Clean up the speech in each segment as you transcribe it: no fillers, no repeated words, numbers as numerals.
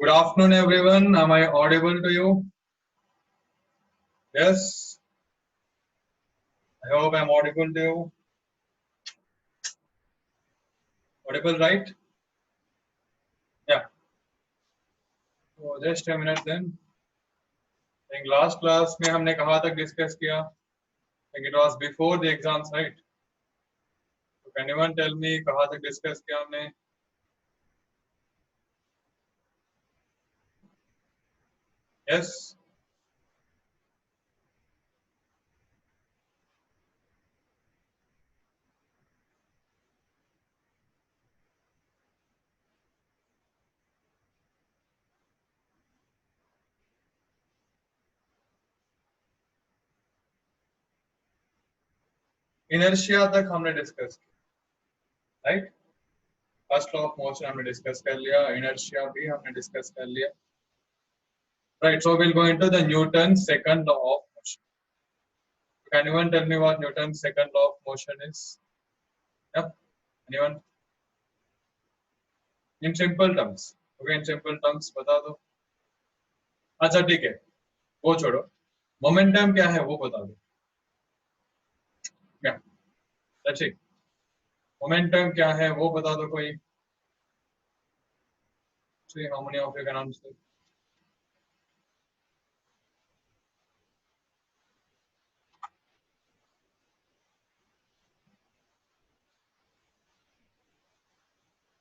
Good afternoon, everyone. Am I audible to you? Yes. I hope I'm audible to you. Audible, right? Yeah. So just a minute then. I think last class में हमने कहाँ तक discuss किया? I think it was before the exams, right? So can anyone tell me कहाँ तक discuss किया हमने? Yes. Inertia तक हमने discuss किया, right? First law of motion हमने discuss कर लिया, inertia भी हमने discuss कर लिया. Right. So we'll go into the Newton's second law of motion. Can anyone tell me what Newton's second law of motion is? Yep. Anyone? In simple terms. Okay, in simple terms बता दो. अच्छा ठीक है, वो छोड़ो. Momentum क्या है वो बता दो. क्या? That's it. मोमेंटम क्या है वो बता दो कोई. See how many of you can answer.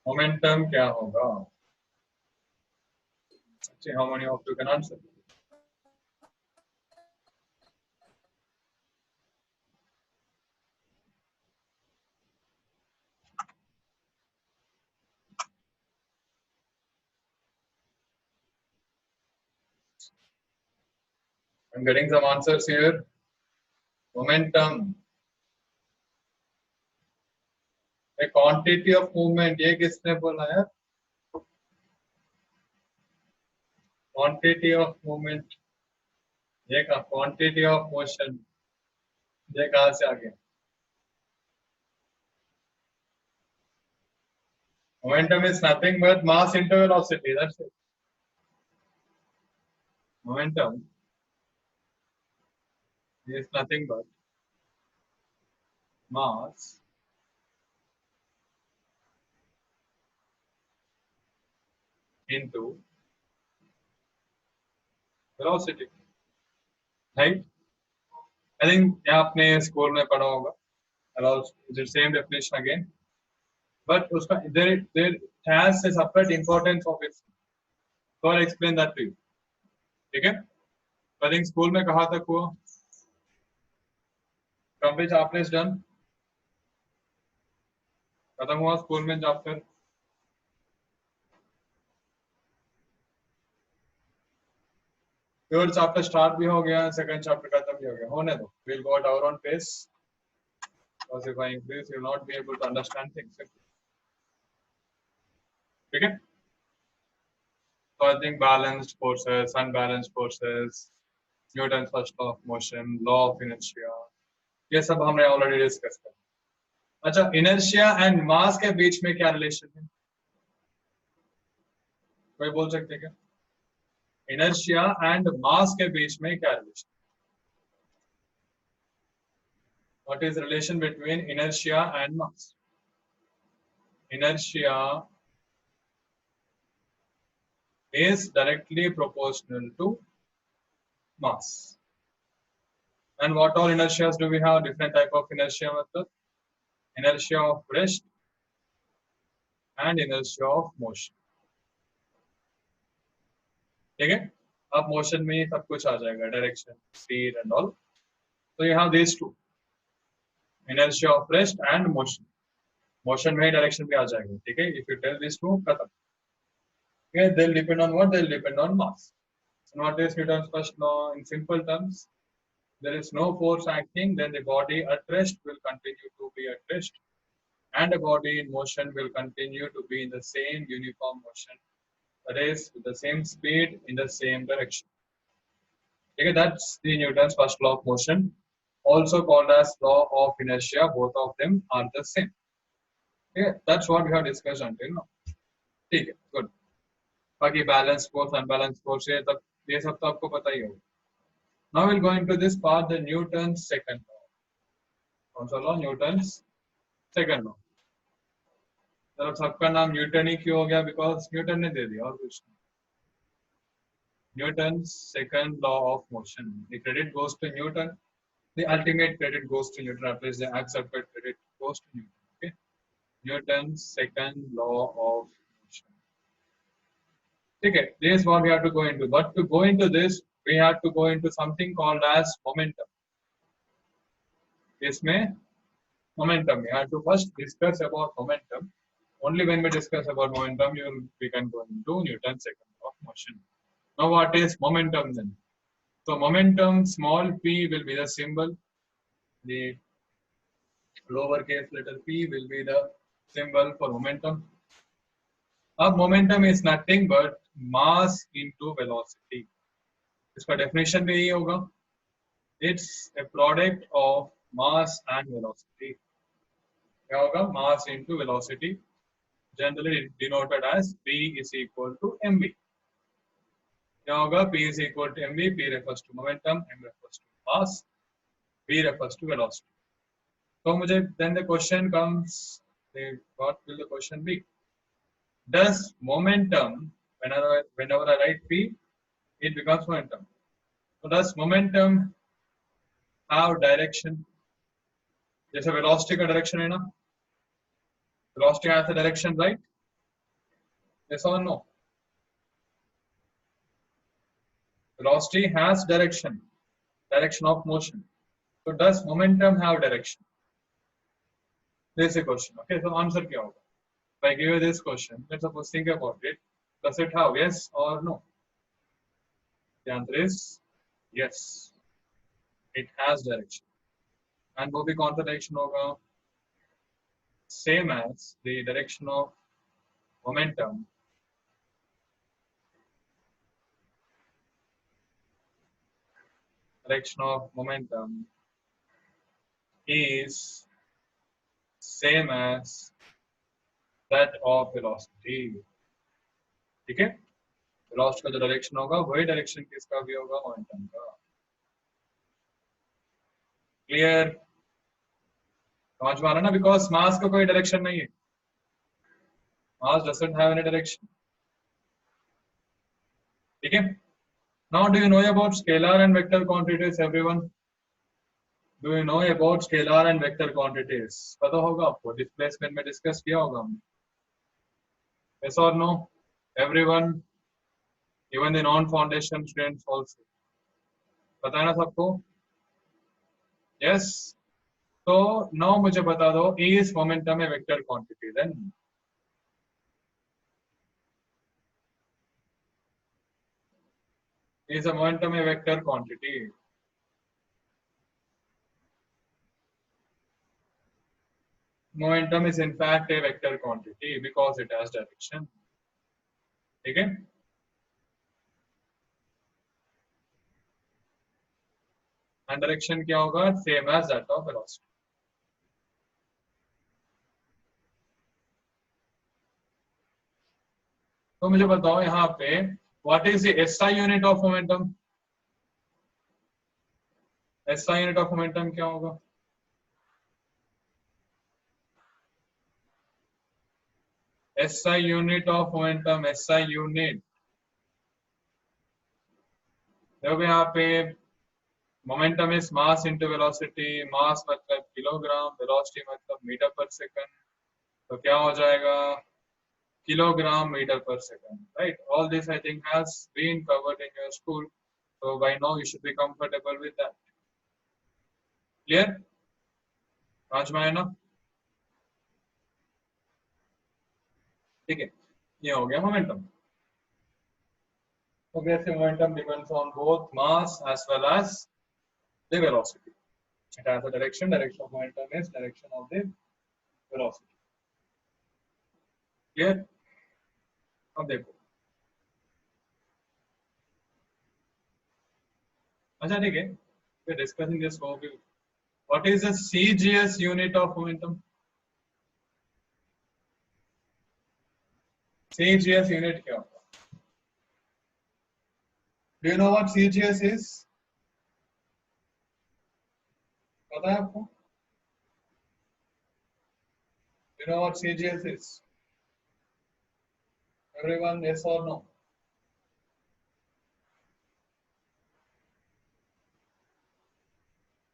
Momentum क्या होगा? See how many of you can answer. I'm getting some answers here. Momentum. A quantity of movement. ये किसने बोला है? Quantity of movement. ये का quantity of motion. ये कहाँ से आ गया? Momentum is nothing but mass into velocity. That's it. Momentum is nothing but mass into velocity, right? I think यहाँ आपने स्कूल में पढ़ा होगा. The same definition again, but उसका there has a separate importance of it. So I'll explain that to you. ठीक है? I think school में कहाँ तक हुआ? From which chapter is done? खत्म हुआ स्कूल में चैप्टर. थर्ड चैप्टर स्टार्ट भी हो गया, सेकंड चैप्टर खत्म भी हो गया. होने दो. We'll go at our own pace. Because if I increase, you'll not be able to understand things. ठीक है? So I think balanced forces, unbalanced forces, Newton's first law of motion, law of inertia, ये सब हमने already discuss किया. अच्छा, inertia and mass के बीच में क्या relation है? कोई बोल सकते क्या? Inertia and mass के बीच में क्या relation? What is the relation between inertia and mass? Inertia is directly proportional to mass. And what all inertias do we have? Different type of inertia method. Inertia of rest and inertia of motion. ठीक है? अब motion में सब कुछ आ जाएगा, direction, speed and all. So you have these two, inertia of rest and motion. Motion में direction भी आ जाएगा, ठीक है? If you tell these two, खत्म. Okay, they'll depend on what? They'll depend on mass. And what is Newton's first law? In simple terms, there is no force acting, then the body at rest will continue to be at rest, and a body in motion will continue to be in the same uniform motion, that is, with the same speed in the same direction. Okay, that's the Newton's first law of motion, also called as law of inertia. Both of them are the same. Okay, that's what we have discussed until now. Okay, good. बाकी balance force unbalance force ये सब तो आपको पता ही होगा. Now we'll go into this part, the Newton's second law. कौन सा law? Newton's second law. मतलब सबका नाम न्यूटन ही क्यों हो गया? बिकॉज न्यूटन ने दे दिया और कुछ नहीं. Newton's second law of motion. The credit goes to Newton. The ultimate credit goes to Newton. At least the accepted credit goes to Newton. Okay. Newton's second law of motion. Okay. This is what we have to go into. But to go into this, we have to go into something called as momentum. इसमें momentum. We have to first discuss about momentum. Only when we discuss about momentum, we can go into Newton's second law of motion. Now, what is momentum then? So, momentum, small p will be the symbol. The lowercase letter p will be the symbol for momentum. Now, momentum is nothing but mass into velocity. इसका definition भी यही होगा. It's a product of mass and velocity. क्या होगा? Mass into velocity. Generally denoted as P is equal to mv. क्या होगा? P is equal to mv. P refers to momentum, m refers to mass, v refers to velocity. So मुझे then the question comes, what will the question be? Does momentum, whenever I write P, it becomes momentum. So does momentum have direction? जैसे velocity का direction है ना? Velocity has a direction, right? Yes or no? Velocity has direction of motion. So does momentum have direction? This is a question. Okay, so answer क्या होगा? If I give you this question, let's suppose think about it. Does it have yes or no? The answer is yes. It has direction. And वो भी कौन सा direction होगा? Same as the direction of momentum. Direction of momentum is same as that of velocity. ठीक है? Velocity का जो direction होगा वही direction किसका भी होगा? Momentum का. Clear? समझ में आ रहा ना? Because mass का कोई direction नहीं है. Mass doesn't have any direction. ठीक है? Now, do you know about scalar and vector quantities, everyone? Do you know about scalar and vector quantities? पता होगा आपको? Displacement में discuss किया होगा हमने. Yes or no? Everyone, even the non-foundation students also. पता है ना सबको? Yes. So now मुझे बता दो, E is momentum a vector quantity. Then is a momentum a vector quantity. Momentum is in fact a vector quantity because it has direction. ठीक है? And direction क्या होगा? Same as that of velocity. तो मुझे बताओ यहाँ पे what is the SI unit of momentum? SI unit of momentum क्या होगा? SI unit of momentum, SI unit. देखो यहाँ पे momentum is mass into velocity. Mass मतलब किलोग्राम, velocity मतलब मीटर पर सेकंड. तो क्या हो जाएगा? Kilogram meter per second, right? All this I think has been covered in your school, so by now you should be comfortable with that. Clear? समझ में आया ना? ठीक है, ये हो गया momentum. Obviously, momentum depends on both mass as well as the velocity. It has a direction. Direction of momentum is direction of the velocity. Clear? अब देखो. अच्छा ठीक है. We're discussing this overview. What is the CGS unit of momentum? CGS unit क्या होगा? Do you know what CGS is? पता है आपको? Do you know what CGS is? Everyone, yes or no?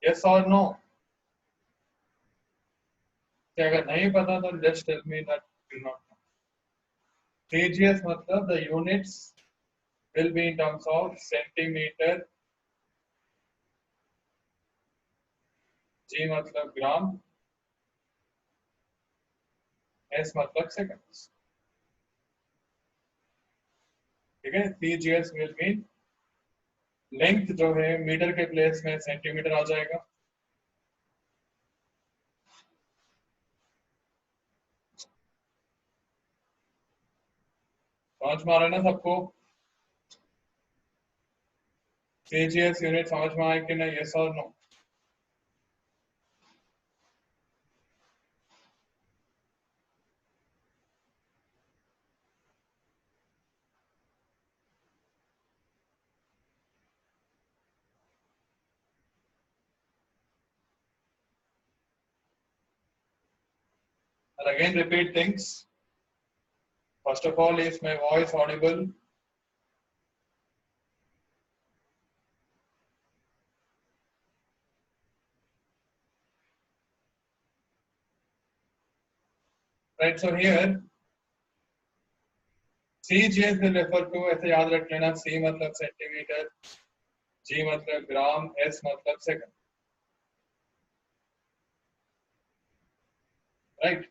Yes or no? अगर नहीं पता तो just tell me that you not know. CGS मतलब the units will be in terms of centimeter, G मतलब gram, S मतलब seconds. ठीक है, CGS will mean length जो है मीटर के प्लेस में सेंटीमीटर आ जाएगा. समझ में आ रहा है ना सबको? CGS यूनिट समझ में आए कि नहीं? यस और no? I'll again repeat things. First of all, is my voice audible? Right, so here CGS will refer to, ऐसे याद रख लेना, C मतलब सेंटीमीटर, G मतलब ग्राम, S मतलब सेकंड. Right.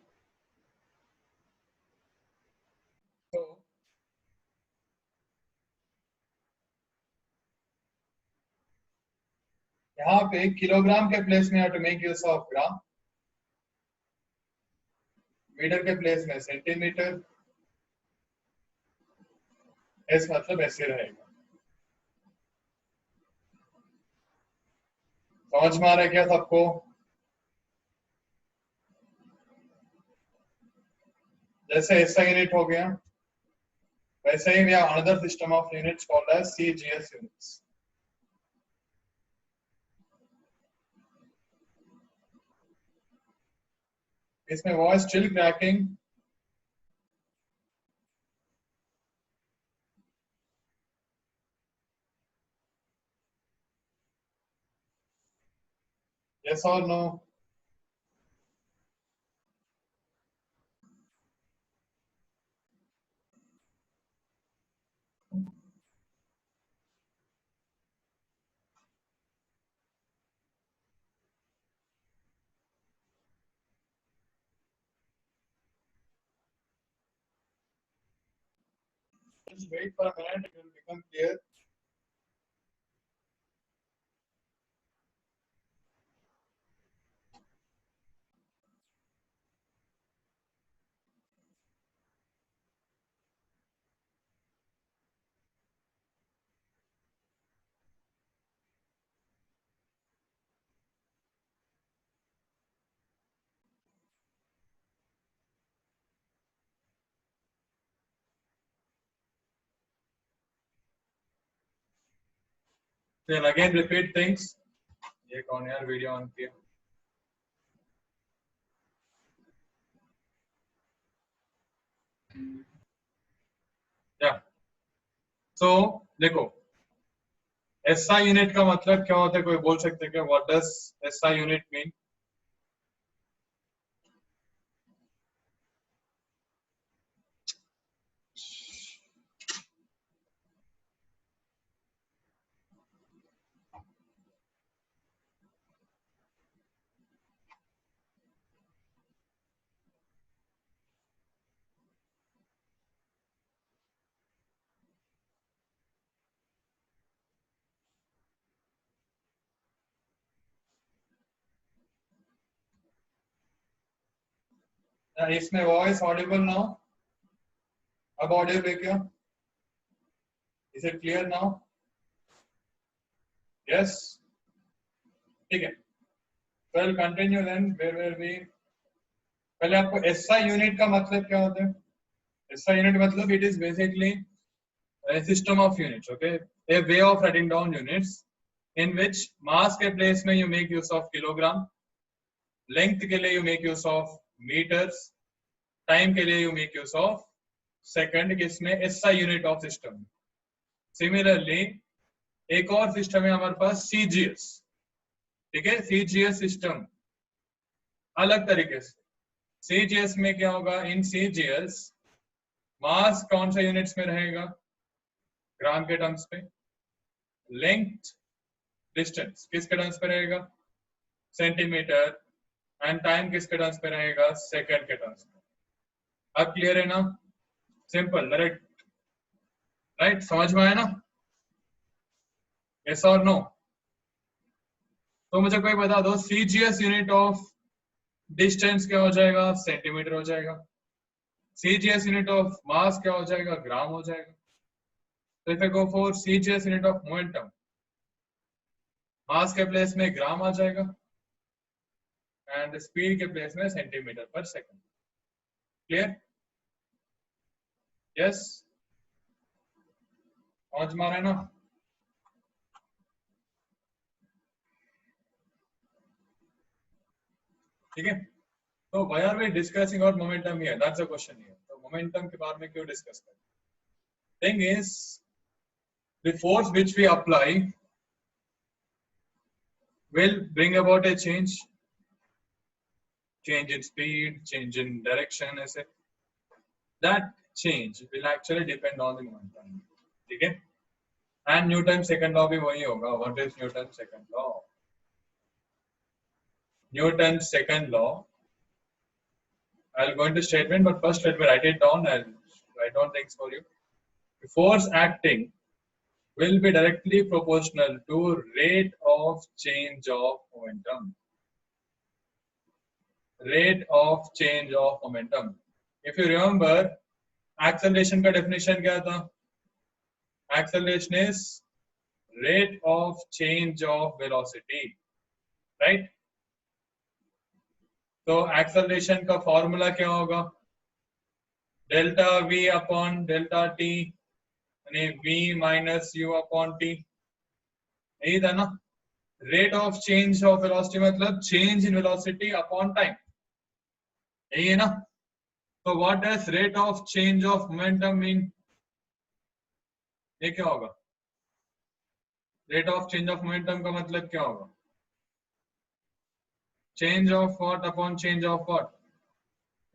So यहाँ पे किलोग्राम के प्लेस में to make use of gram, metre के प्लेस में सेंटीमीटर, S मतलब ऐसे रहेगा. समझ में आ रहा है क्या सबको? जैसे ऐसा यूनिट हो गया, वैसे ही we have another system of units called as CGS units. इसमें voice still cracking? Yes or no? Just wait for a minute, it will become clear. Then again repeat things. ये कौन यार वीडियो ऑन किया? Yeah. So देखो, SI unit का मतलब क्या होता है? कोई बोल सकते हैं क्या? What does SI unit mean? इसमें वॉइस ऑडिबल नाउ? अब ऑडियो है क्या? Is it clear now? Yes. ठीक है. So I'll continue then. Where were we? पहले आपको SI यूनिट का मतलब क्या होता है? SI यूनिट मतलब it is basically a system of units, okay, a way of writing down units in which mass के place में you make use of kilogram, length के लिए you make use of meters, time के लिए you make use of second, किसमें SI unit of system. Similarly एक और system है हमारे पास CGS, ठीक है, CGS सिस्टम अलग तरीके से. CGS में क्या होगा, इन CGS मास कौन सा यूनिट्स में रहेगा, ग्राम के टर्म्स पे, लेंथ डिस्टेंस किसके टर्म्स पे रहेगा, सेंटीमीटर, एंड टाइम किसके टर्म्स पे रहेगा, सेकंड के टर्म्स पे. अब क्लियर है ना, सिंपल डायरेक्ट, राइट, समझ में आया ना, यस और नो. तो मुझे कोई बता दो CGS यूनिट ऑफ डिस्टेंस क्या हो जाएगा, सेंटीमीटर हो जाएगा. CGS यूनिट ऑफ मास क्या हो जाएगा, ग्राम हो जाएगा. तो if I go for CGS unit of momentum, mass के प्लेस में ग्राम आ जाएगा एंड स्पीड के प्लेस में centimetre per second. Clear, yes, समझ में आ रहा है ना. ठीक है, तो why are we discussing about momentum here, that's the question here. तो मोमेंटम के बारे में क्यों डिस्कस कर रहे हैं. Thing is the force which we apply will bring about a change in speed, change in direction, ऐसे. That change will actually depend on the momentum. ठीक है, and Newton's second law भी वही होगा. What is Newton's second law? Newton's second law, I'll go into statement, but first let me write it down. I'll write down things for you. The force acting will be directly proportional to rate of change of momentum. Rate of change of momentum. If you remember, acceleration का definition क्या था? Acceleration is rate of change of velocity, right? तो acceleration का formula क्या होगा? Delta V upon delta T, यानी V minus U upon T. यही था ना. Rate of change of velocity मतलब change in velocity upon time. यही है ना. तो what does rate of change of momentum mean? ये क्या होगा? Rate of change of momentum का मतलब क्या होगा? Change of what upon change of what?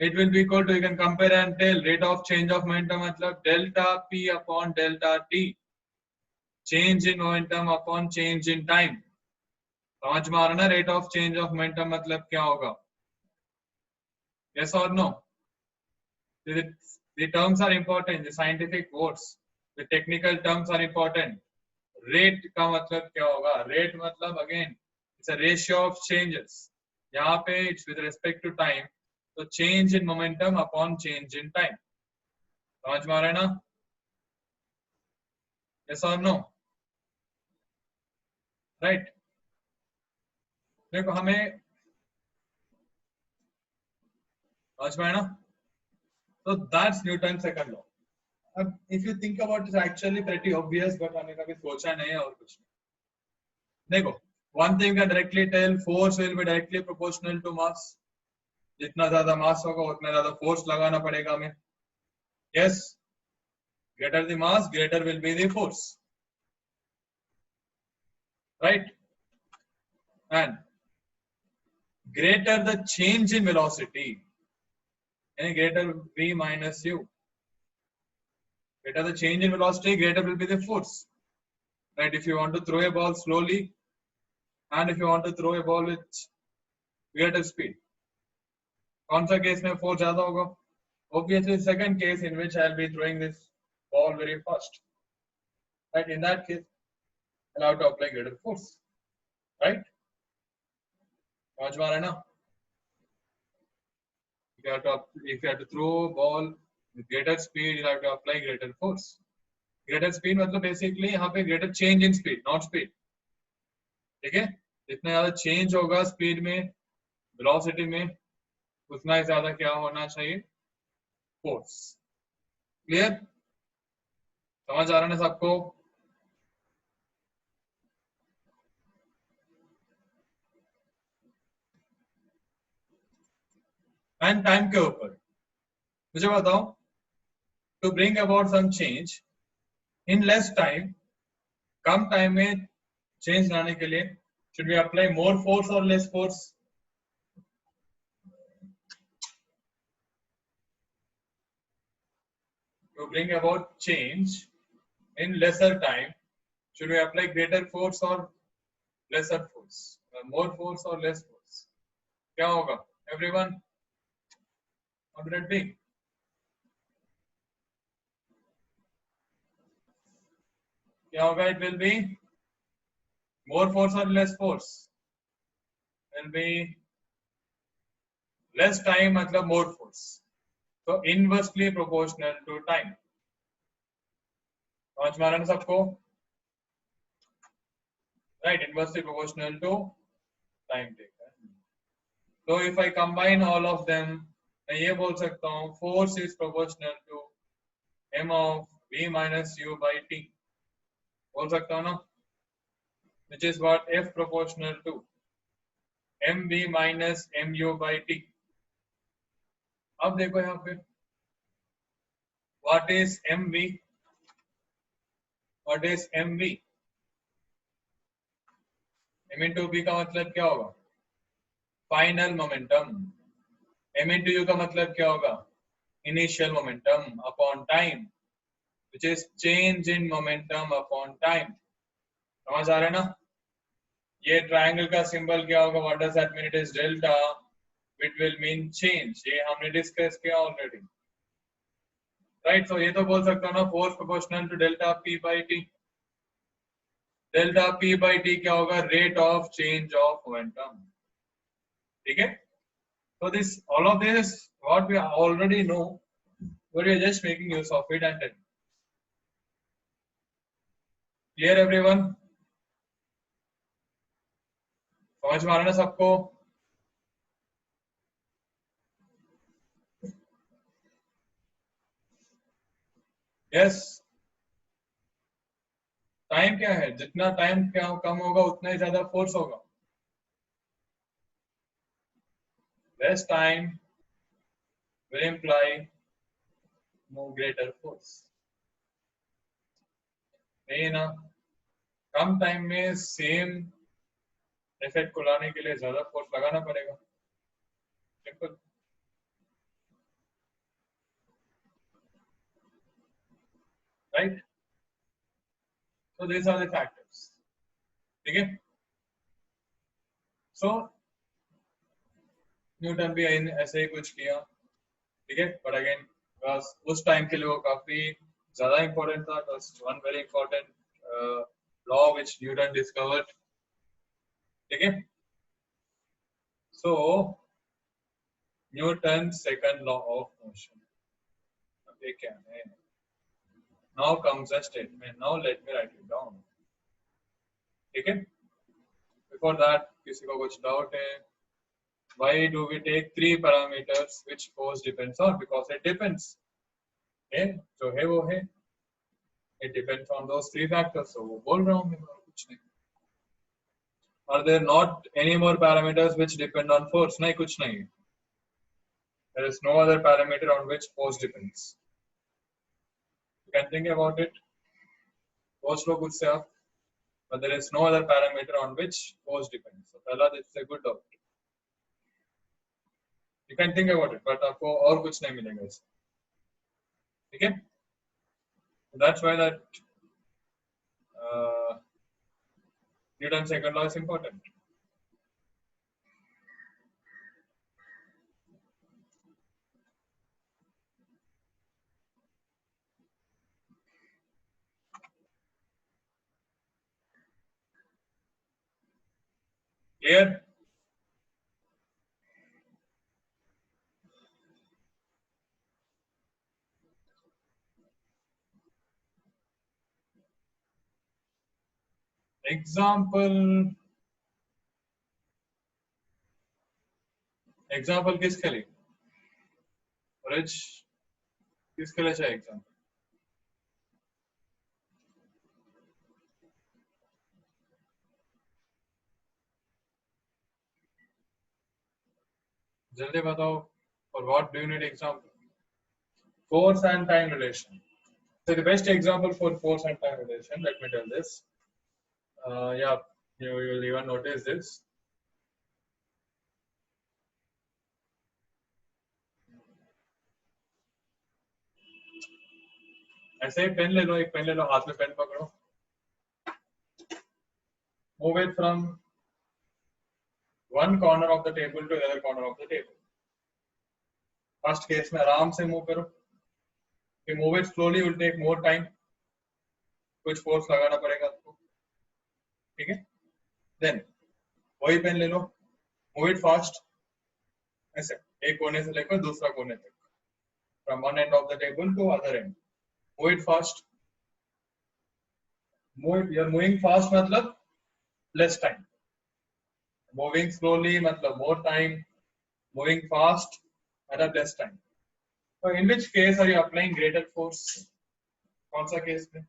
It will be equal to, you can compare and tell, rate of change of momentum मतलब delta P upon delta T. Change in momentum upon change in time. समझ में आ रहा ना, rate of change of momentum मतलब क्या होगा? Yes or no? The terms are important, the scientific words, the technical terms are important. Rate का मतलब क्या होगा? Rate मतलब again it's a ratio of changes. यहाँ पे it's with respect to time. So change in momentum upon change in time. समझ में आ रहा है ना? Yes or no? Right? देखो हमें समझ में आया ना? So that's Newton's second law. अब if you think about it, it's actually pretty obvious, but हमने कभी सोचा नहीं है और कुछ नहीं. देखो, one thing can directly tell, force will be directly proportional to mass. जितना ज्यादा मास होगा उतना ज्यादा फोर्स लगाना पड़ेगा हमें. Yes, greater the mass, greater will be the force, right? And greater the change in velocity, any greater V minus U. Greater the change in velocity, greater will be the force, right? If you want to throw a ball slowly, and if you want to throw a ball with greater speed, कौन सा case में force ज्यादा होगा? Obviously, second case in which I'll be throwing this ball very fast, right? In that case, I'll have to apply greater force, right? समझ में आ रहा है ना? If you have to throw a ball with greater speed, you have to apply greater force. Greater speed मतलब basically यहाँ पे greater change in speed, not speed. ठीक है? जितना ज्यादा change होगा speed में, velocity में, उतना ही ज्यादा क्या होना चाहिए? Force. Clear? समझ आ रहा है ना सबको? एंड टाइम के ऊपर मुझे बताओ, to bring about some change in less time, कम टाइम में चेंज लाने के लिए should we apply more force or less force? To bring about change in lesser time, should we apply greater force or lesser force? More force or less force? क्या होगा? Everyone, what would it be? क्या होगा? It will be more force or less force? Will be less time मतलब more force. So inversely proportional to time. समझ में आ रहा है सबको? Right, inversely proportional to time taken. So if I combine all of them, मैं ये बोल सकता हूँ force is proportional to m of v minus u by t. बोल सकता हूँ ना? Which is what F proportional to mv minus mu by t. अब देखो यहाँ पे what is mv? What is mv? m into v का मतलब क्या होगा? Final momentum. m into u का मतलब क्या होगा? Initial momentum upon time, which is change in momentum upon time. समझ आ रहा है ना? ये ट्रायंगल का सिंबल क्या होगा? What does that mean? It is delta, it will mean change. ये हमने डिस्कस किया ऑलरेडी, राइट? सो ये तो बोल सकता हूँ ना, force proportional to delta P by T. Delta P by T क्या होगा? Rate of change of momentum. ठीक है? so this all of this what we already know, but we are just making use of it. And clear everyone? समझ में आ रहा है ना सबको? यस. टाइम क्या है? जितना टाइम कम होगा उतना ही ज्यादा फोर्स होगा. Less time will imply no greater force. नहीं ना? कम टाइम में सेम इफेक्ट को लाने के लिए ज्यादा फोर्स लगाना पड़ेगा. Simple. Right? so these are the factors. ठीक है? so न्यूटन भी ऐसे ही कुछ किया. ठीक है? बट अगेन बस उस टाइम के लिए वो काफी ज्यादा इंपॉर्टेंट था. One very important law which Newton discovered. ठीक है? So Newton second law of motion. अब ये क्या है? Now comes a statement. Now let me write it down. ठीक है? Before that, किसी को कुछ doubt है? Why do we take three parameters which force depends on? Because it depends. है जो है वो है. It depends on those three factors. So वो बोल रहा हूँ मैं, कुछ नहीं. Are there not any more parameters which depend on force? नहीं, कुछ नहीं. There is no other parameter on which force depends. You can think about it. Force लो कुछ से आप. But there is no other parameter on which force depends. So पहला, this is a good doubt. You can think about it, but आपको और कुछ नहीं मिलेगा इससे. ठीक है? That's why that Newton's second law is important. Clear? Example किसके लिए? रिच किसके लिए चाहिए एग्जाम्पल? जल्दी बताओ. For what do you need example? Force and time relation. So the best example for force and time relation, let me tell this. Yeah, you will even notice this. ऐसे ही pen ले लो, एक pen ले लो, हाथ में pen पकड़ो. Move it from one corner of the table to the other corner of the table. First case में आराम से move करो. If you move it slowly, will take more time. कुछ force लगाना पड़ेगा आपको. ठीक है? Then वही पेन ले लो. Move it fast. ऐसे एक कोने से लेकर दूसरा कोने तक. From one end of the table to other end. Move it fast. You're moving fast मतलब less time. Moving slowly मतलब more time. Moving fast मतलब less time. So in which case are you applying greater force? कौन सा case में?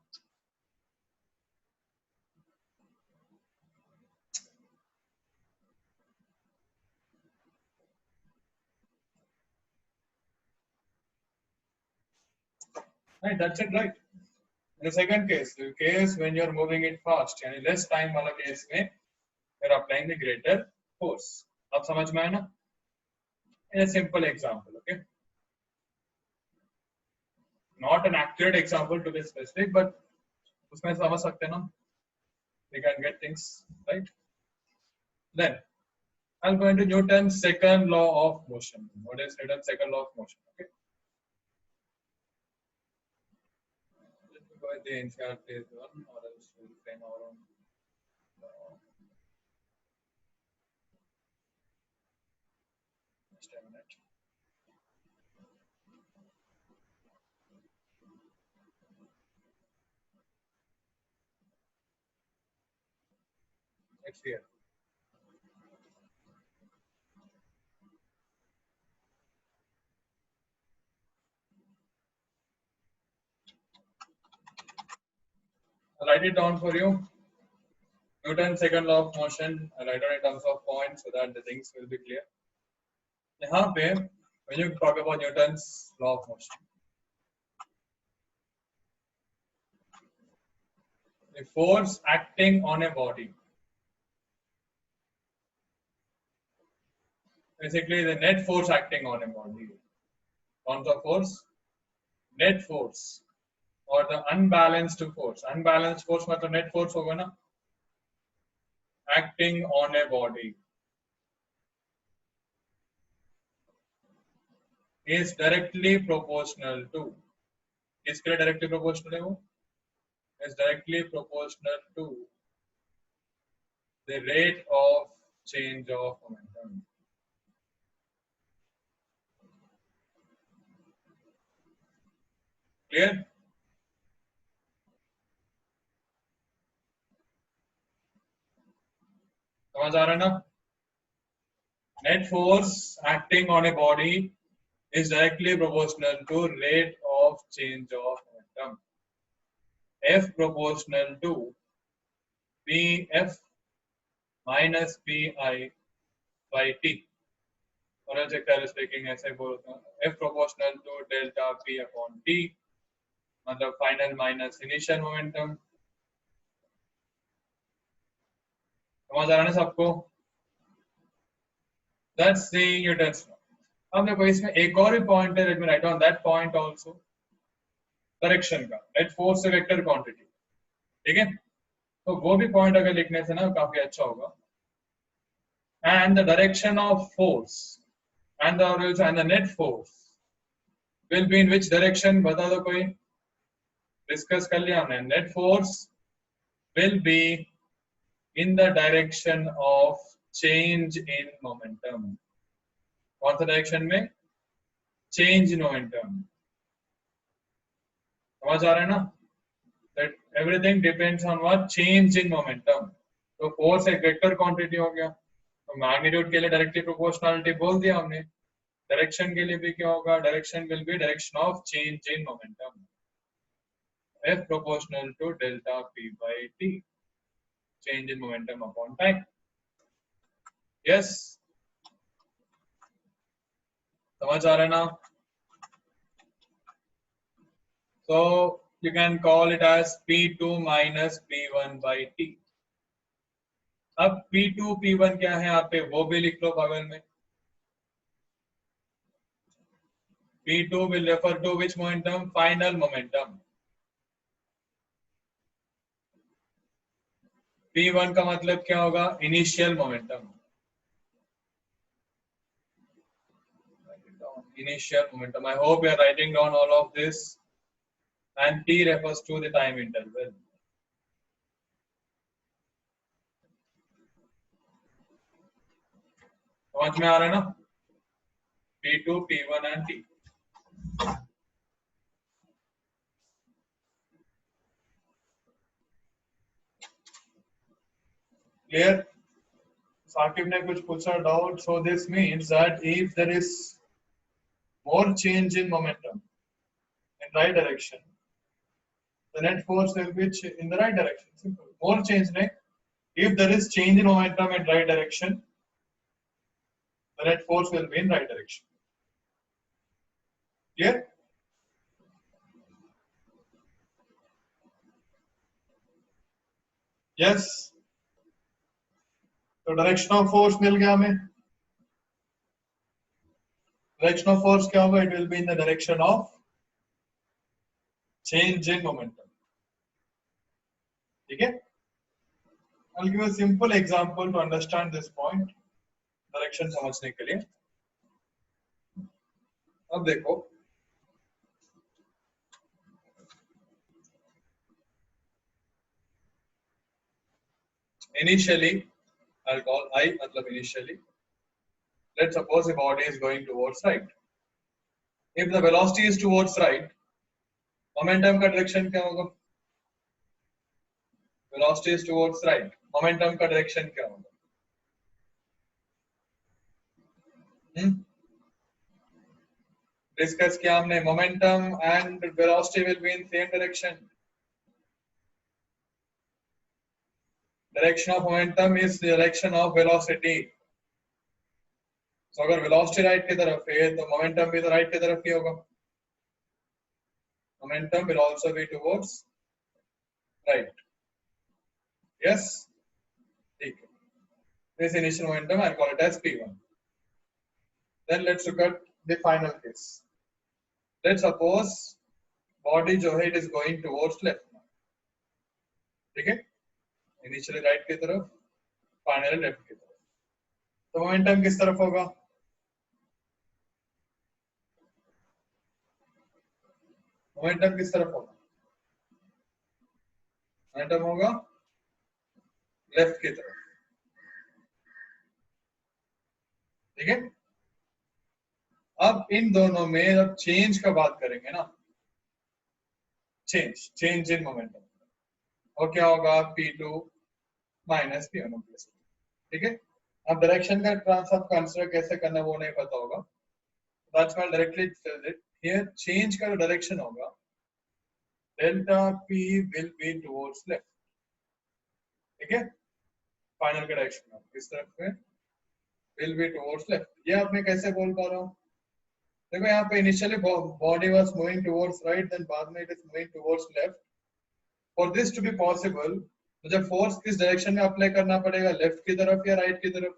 Right, that's it, right? In the second case, the case when you're moving it fast, यानी less time वाला case में you're applying the greater force. अब समझ में आया ना? In a simple example, okay? Not an accurate example to be specific, but उसमें समझ सकते हैं ना? We can get things right. Then I'll go into Newton's second law of motion. What is Newton's second law of motion? Okay. Let me go with the NCERT phase one, or else we'll frame our own. Just a minute. It's here. I'll write it down for you. Newton's second law of motion. I'll write down in terms of points so that the things will be clear. यहाँ पे when you talk about Newton's law of motion, the force acting on a body, basically the net force acting on a body. On the force, net force, or the unbalanced force. Unbalanced force मतलब net force होगा ना? Acting on a body is directly proportional to. इसके लिए directly proportional है वो? Is directly proportional to the rate of change of momentum. Clear? समझ आ रहा है ना? Net force acting on a body is directly proportional to rate of change of momentum. F proportional to Pf minus Pi by T. और exactly speaking ऐसे बोलते हैं. F proportional to delta P upon T. मतलब final minus initial momentum. समझ आ रहा है ना सबको? That's the Newton's law. अब देखो इसमें एक और भी पॉइंट है. Let me write down that point also. Direction का नेट फोर्स से वेक्टर क्वांटिटी. ठीक है, तो वो भी पॉइंट अगर लिखने से ना काफी अच्छा होगा. And the direction of force and the net force will be in which direction? बता दो कोई. डिस्कस कर लिया हमने. Net force will be in the direction of change in momentum. कौन सा डायरेक्शन में? Change in momentum. समझ आ रहा है ना? That everything depends on what? Change in momentum. तो फोर्स एक वेक्टर क्वांटिटी हो गया. तो मैग्नीट्यूड के लिए डायरेक्टली प्रोपोर्शनलिटी बोल दिया हमने. डायरेक्शन के लिए भी क्या होगा? Direction will be direction of change in momentum. F proportional to delta P by T. Change in momentum upon time. Yes. समझ आ रहा है ना? So you can call it as P2 minus P1 by T. अब P2 P1 क्या है यहाँ पे वो भी लिख लो बगल में. P2 will refer to which momentum? Final momentum. P1 का मतलब क्या होगा? Initial momentum. Initial momentum. I hope you are writing down all of this. And T refers to the time interval. समझ में आ रहा है ना? P2, P1 and T. Clear? Saqib ने कुछ पूछा doubt. So this means that if there is more change in momentum in right direction, the net force will be in the right direction. Simple. More change, ne? If there is change in momentum in right direction, the net force will be in right direction. Clear? Yes. तो direction of force मिल गया हमें. Direction of force क्या होगा? It will be in the direction of change in momentum. ठीक है? I'll give a simple example to understand this point. Direction समझने के लिए. अब देखो, initially I'll call I मतलब initially. Let's suppose the body is going towards right. If the velocity is towards right, momentum का direction क्या होगा? Velocity is towards right. Momentum का direction क्या होगा? Discuss किया हमने. Momentum and velocity will be in same direction. Direction of momentum is the direction of velocity. So अगर velocity right की तरफ है तो momentum भी तो right की तरफ ही होगा. Momentum will also be towards right. Yes. ठीक है. This initial momentum I'll call it as P1. Then let's look at the final case. Let's suppose body जो है it is going towards left. ठीक है? Initially right की तरफ, finally left की तरफ. तो momentum किस तरफ होगा? मोमेंटम किस तरफ होगा? मोमेंटम होगा लेफ्ट की तरफ. ठीक है? अब इन दोनों में जब चेंज का बात करेंगे ना, चेंज इन मोमेंटम, और क्या होगा? P2 minus P1 plus. ठीक है? अब डायरेक्शन का ट्रांसफर कंसीडर कैसे करना वो नहीं पता होगा. That's why directly tell it here. Change का डायरेक्शन होगा delta P will be towards left. ठीक है? फाइनल का डायरेक्शन किस तरफ है? Will be towards left. ये आपने कैसे बोल पा रहा हूँ? देखो यहाँ पे initially body was moving towards right, then बाद में it is moving towards left. For this to be possible मुझे फोर्स किस डायरेक्शन में अप्लाई करना पड़ेगा? लेफ्ट की तरफ या राइट की तरफ?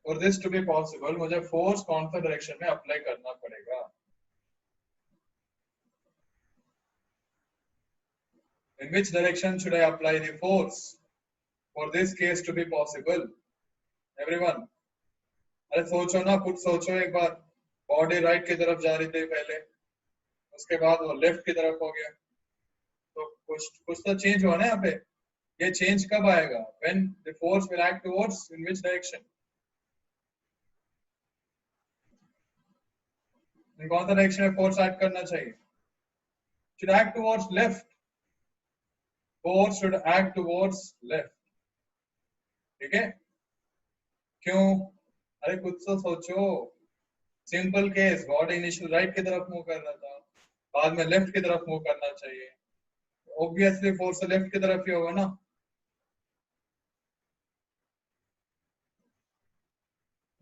For this to be possible मुझे फोर्स कौन सा डायरेक्शन में अप्लाई करना पड़ेगा? In which direction should I apply the force for this case to be possible? Everyone, अरे सोचो ना, कुछ सोचो एक बार. बॉडी राइट की तरफ जा रही थी पहले, उसके बाद वो लेफ्ट की तरफ हो गया, तो कुछ तो चेंज हुआ ना यहाँ पे. ये चेंज कब आएगा? When the force will act towards in which direction? कौन सा डायरेक्शन में फोर्स एक्ट करना चाहिए? Should act towards left. Force should act towards left. ठीक है? क्यों? अरे कुछ तो सोचो. Simple case, body initial right की तरफ मूव कर रहा था, बाद में लेफ्ट की तरफ मूव करना चाहिए. ऑब्वियसली फोर्स लेफ्ट की तरफ ही होगा ना.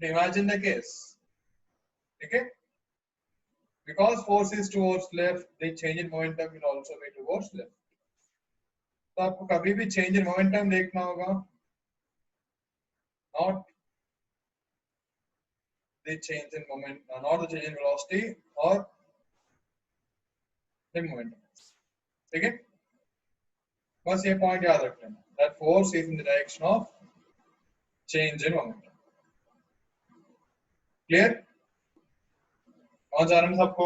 Imagine the case. Okay, because force is towards left, the change in momentum will also be towards left. तो आपको कभी भी change in momentum देखना होगा, not the change in moment, not the change in velocity or the momentum. ठीक है, बस ये point याद रख लेना. That force is in the direction of change in momentum. Clear? कौन जा रहा है सबको?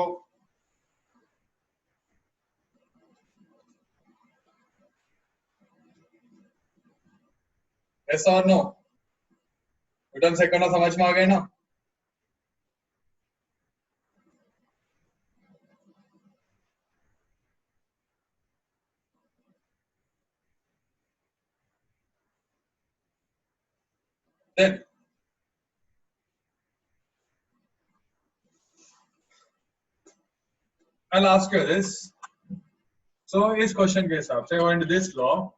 Yes or no? Newton second समझ में आ गए ना? Then I'll ask you this. So इस क्वेश्चन के हिसाब से according to this law,